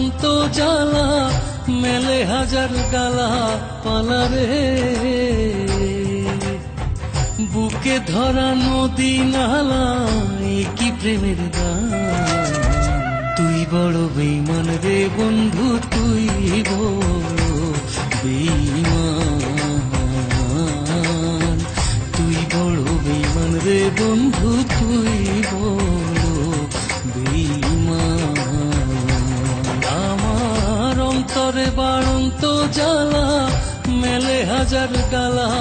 বাড়ন্ত জ্বালা মেলে হাজার গালা পালারে, বুকে ধরা নদী নালা কি প্রেমের গান। তুই বড় বেঈমান রে বন্ধু, তুই বড় বেঈমান, তুই বড় বেঈমান রে বন্ধু, তুই বড় বেঈমান। আমার অন্তরে বাড়ন্ত জ্বালা মেলে হাজার গালা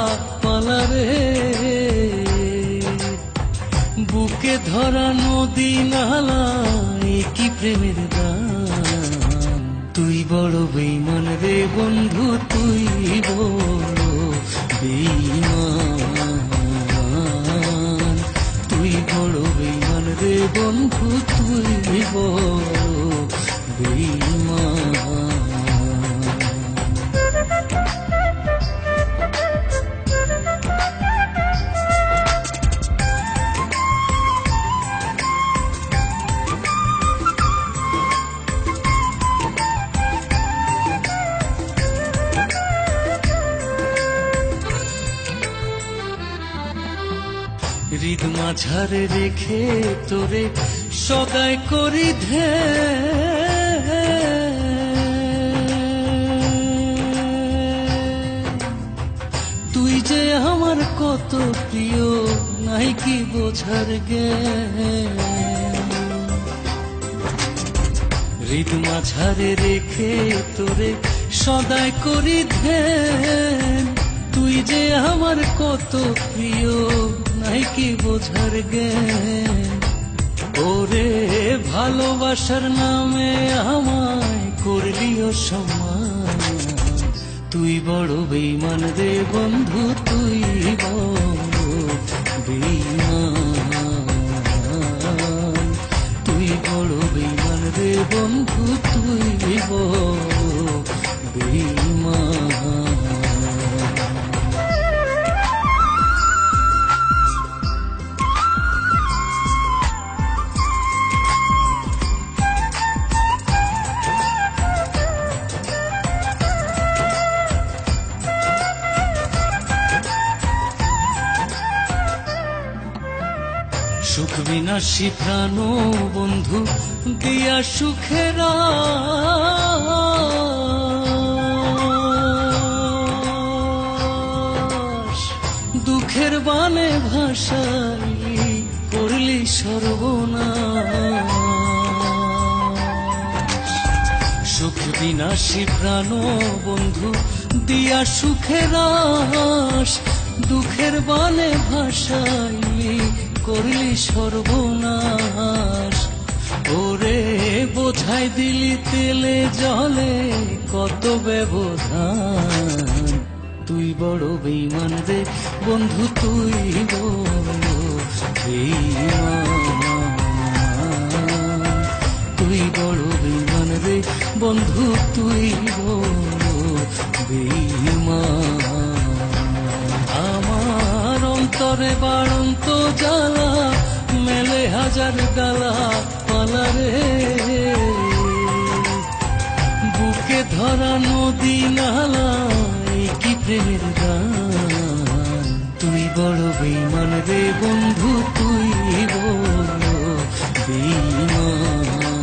পালারে, বুকে ধরা নদী নালা কি প্রেমের গান। তুই বড় বেঈমান রে বন্ধু, তুই বড় বেঈমান, তুই বড় বেঈমান রে বন্ধু, তুই বড় বেঈমান। হৃদ মাঝারে রেখে তোরে সদাই করি ধে, তুই যে আমার কত প্রিয় নাই কি বোঝার গে। হৃদ মাঝারে রেখে তোরে সদাই করি ধে, তুই যে আমার কত প্রিয় নাই কি বোঝার গে। ওরে ভালোবাসার নামে আমায় করলি অসম্মান, তুই বড় বেঈমান রে বন্ধু, তুই বড় বেঈমান, তুই বড় বেঈমান রে বন্ধু, তুই বড় বেঈমান। সুখ বিনাশী প্রাণ বন্ধু দিয়া সুখের আশ, দুঃখের বানে ভাসাই করলি সর্বনাশ। সুখ বিনাশী প্রাণ বন্ধু দিয়া সুখের আশ, দুঃখের বানে ভাসাই করলি সর্বনাশ। ওরে বোঝাই দিলি তেলে জলে কত ব্যবধান, তুই বড় বেঈমান রে বন্ধু, তুই বড় বেঈমান, তুই বড় বেঈমান রে বন্ধু, তুই বড় বেঈমান। আমার অন্তরে বাড়ন্ত জ্বালা মেলে হাজার গালা পালারে, বুকে ধরা নদী নালা কি প্রেমের গান। তুই বড় বেঈমান রে বন্ধু, তুই বড় বেঈমান।